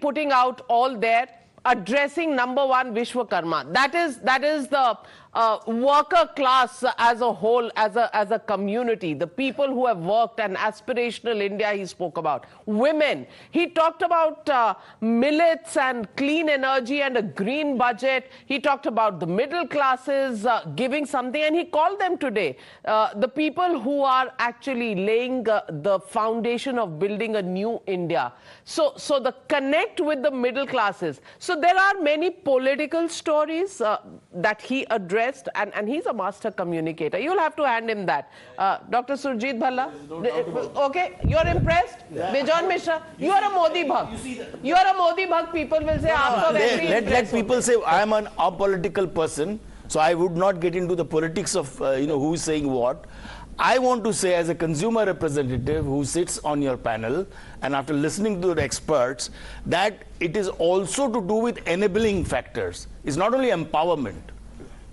putting out all there, addressing number one Vishwakarma. That is the worker class as a whole, as a community, the people who have worked, and aspirational India he spoke about. Women, he talked about millets and clean energy and a green budget. He talked about the middle classes giving something, and he called them today the people who are actually laying the foundation of building a new India. So the connect with the middle classes. So there are many political stories that he addressed, and he's a master communicator. You'll have to hand him that. Dr. Surjit Bhalla, okay, you're impressed? Yeah. Bijon Mishra, you are a Modi Bhakt. You are a Modi Bhakt, people will say, let people say, I am an apolitical person, so I would not get into the politics of, who is saying what. I want to say, as a consumer representative who sits on your panel, and after listening to the experts, that it is also to do with enabling factors. It's not only empowerment.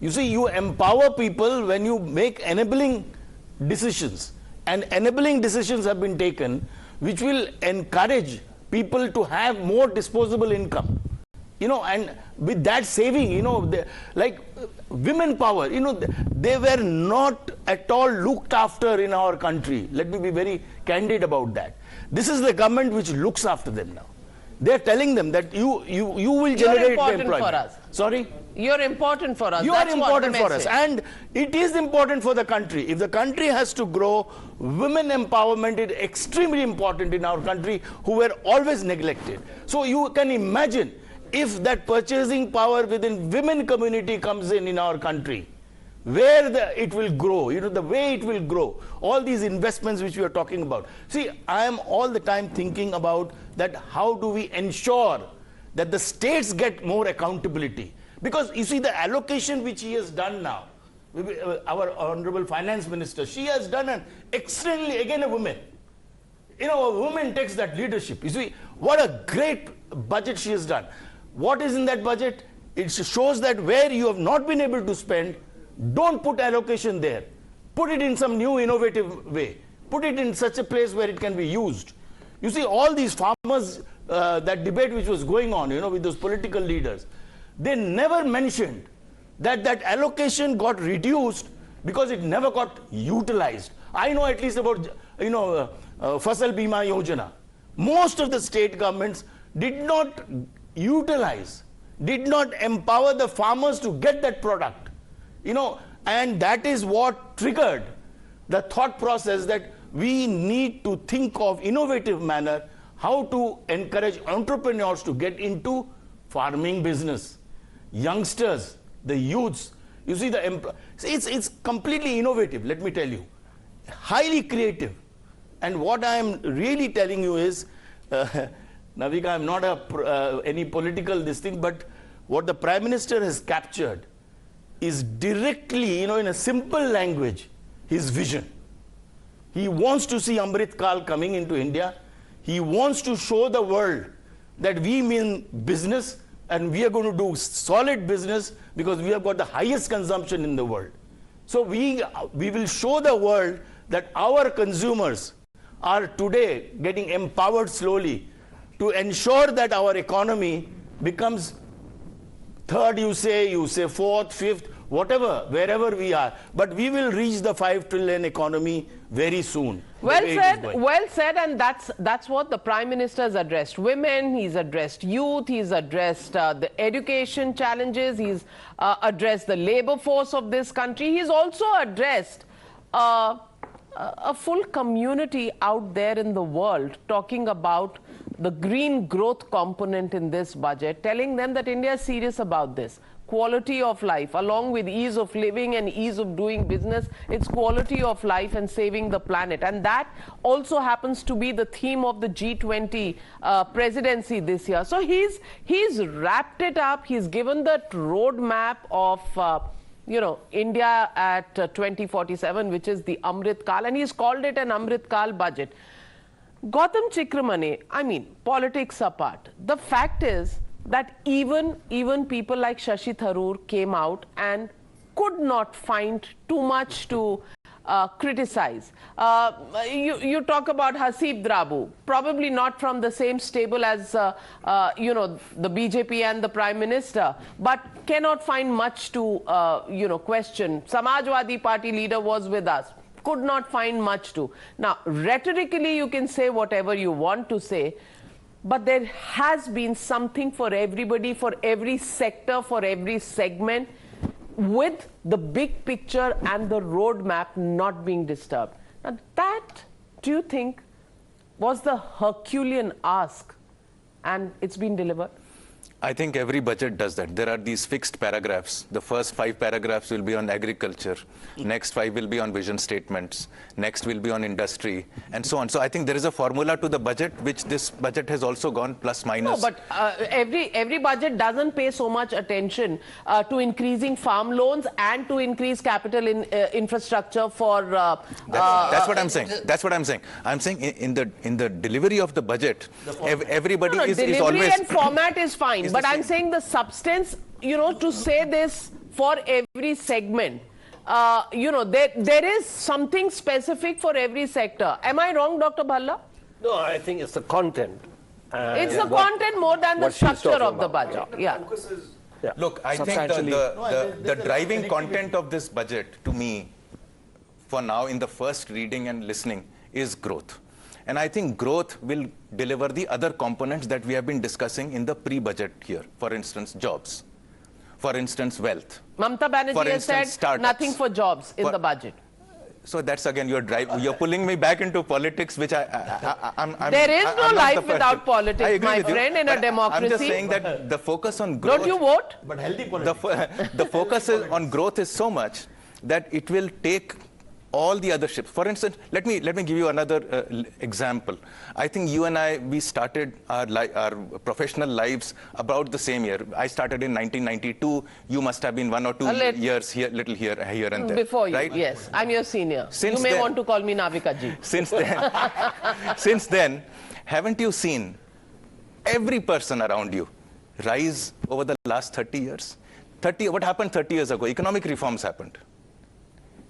You see, you empower people when you make enabling decisions. And enabling decisions have been taken which will encourage people to have more disposable income. And with that saving, like women power, they were not at all looked after in our country. Let me be very candid about that. This is the government which looks after them now. They're telling them that you will generate employment. For us. Sorry? You're important for us. You are important for us. And it is important for the country. If the country has to grow, women empowerment is extremely important in our country, who were always neglected. So you can imagine, if that purchasing power within women community comes in our country, where it will grow, the way it will grow, all these investments which we are talking about. See, I am all the time thinking about that, how do we ensure that the states get more accountability? Because you see, the allocation which he has done now, our Honorable Finance Minister, she has done an extremely, again a woman. A woman takes that leadership. You see, what a great budget she has done. What is in that budget? It shows that where you have not been able to spend, don't put allocation there. Put it in some new innovative way. Put it in such a place where it can be used. You see, all these farmers, that debate which was going on, with those political leaders, they never mentioned that that allocation got reduced because it never got utilized. I know at least about, Fasal Bima Yojana. Most of the state governments did not utilize, did not empower the farmers to get that product. And that is what triggered the thought process that we need to think of innovative manner how to encourage entrepreneurs to get into farming business. Youngsters, the youths, you see, it's completely innovative, let me tell you. Highly creative. And what I am really telling you is, Navika, I'm not any political this thing, but what the Prime Minister has captured is directly, in a simple language, his vision. He wants to see Amrit Kaal coming into India. He wants to show the world that we mean business, and we are going to do solid business because we have got the highest consumption in the world. So we will show the world that our consumers are today getting empowered slowly to ensure that our economy becomes third, you say fourth, fifth, whatever, wherever we are. But we will reach the 5 trillion economy very soon. Well said, and that's what the Prime Minister has addressed. Women, he's addressed youth, he's addressed the education challenges, he's addressed the labor force of this country. He's also addressed a full community out there in the world, talking about the green growth component in this budget, telling them that India is serious about this. Quality of life, along with ease of living and ease of doing business, it's quality of life and saving the planet. And that also happens to be the theme of the G20 presidency this year. So he's wrapped it up. He's given that roadmap of India at 2047, which is the Amrit Kaal, and he's called it an Amrit Kaal budget. Gautam Chikramane, I mean, politics apart, the fact is that even people like Shashi Tharoor came out and could not find too much to criticize. You talk about Hasib Drabu, probably not from the same stable as the BJP and the Prime Minister, but cannot find much to question. Samajwadi Party leader was with us, could not find much to. Now, rhetorically, you can say whatever you want to say, but there has been something for everybody, for every sector, for every segment, with the big picture and the roadmap not being disturbed. Now, that, do you think, was the Herculean ask, and it's been delivered? I think every budget does that. There are these fixed paragraphs. The first 5 paragraphs will be on agriculture. Next 5 will be on vision statements. Next will be on industry, and so on. So I think there is a formula to the budget, which this budget has also gone plus minus. No, but every budget doesn't pay so much attention to increasing farm loans and to increase capital in infrastructure for. That's what I'm saying. That's what I'm saying. I'm saying in the delivery of the budget, everybody is always. Delivery and format is fine. But I'm saying the substance, to say this for every segment, there is something specific for every sector. Am I wrong, Dr. Bhalla? No, I think it's the content. It's the content more than the structure of the budget. Yeah. Look, I think the driving content of this budget, to me, for now, in the first reading and listening, is growth. And I think growth will deliver the other components that we have been discussing in the pre-budget here. For instance, jobs. For instance, wealth. Mamata Banerjee has said startups. Nothing for jobs in the budget. So that's again, you're pulling me back into politics, which I'm There is no life without I politics, agree my with you, friend, in a but democracy. I'm just saying that the focus on growth. Don't you vote? But healthy politics. The focus on growth is so much that it will take all the other ships. For instance, let me give you another example. I think you and I, we started our professional lives about the same year. I started in 1992. You must have been 1 or 2 years here, little here and there. Before you, right? yes. I'm your senior. Since you may then, want to call me Navika ji. Since then, haven't you seen every person around you rise over the last 30 years? What happened 30 years ago? Economic reforms happened.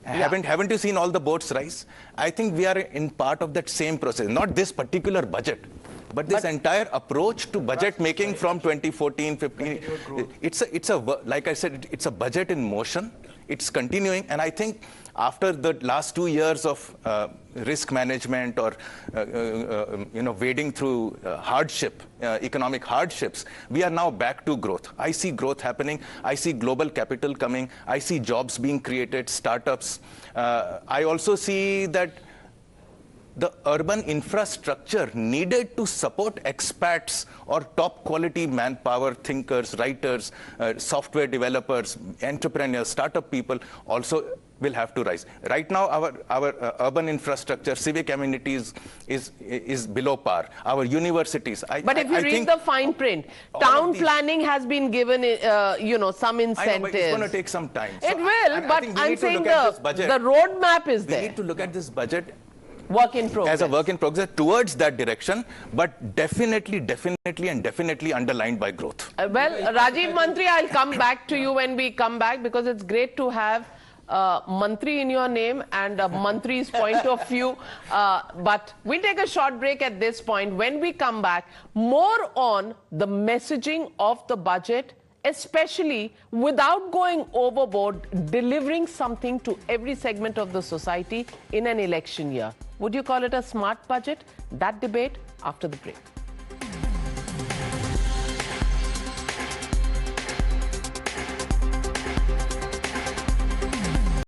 Yeah. Haven't you seen all the boats rise? I think we are in part of that same process. Not this particular budget, but this entire approach to budget making from 2014, 15. Like I said, it's a budget in motion. It's continuing, and I think after the last 2 years of risk management or wading through economic hardships, we are now back to growth. I see growth happening. I see global capital coming. I see jobs being created, startups. I also see that the urban infrastructure needed to support expats or top quality manpower, thinkers, writers, software developers, entrepreneurs, startup people also will have to rise. Right now, our urban infrastructure, civic amenities is below par. Our universities. But if you read the fine print, town planning has been given, some incentives. I know, but it's going to take some time. It will, but I'm saying the roadmap is there. We need to look at this budget work in progress. As a work in progress towards that direction, but definitely underlined by growth. Well, Rajeev Mantri, I'll come back to you when we come back, because it's great to have Mantri in your name and Mantri's point of view. But we'll take a short break at this point. When we come back, more on the messaging of the budget, especially without going overboard, delivering something to every segment of the society in an election year. Would you call it a smart budget? That debate after the break.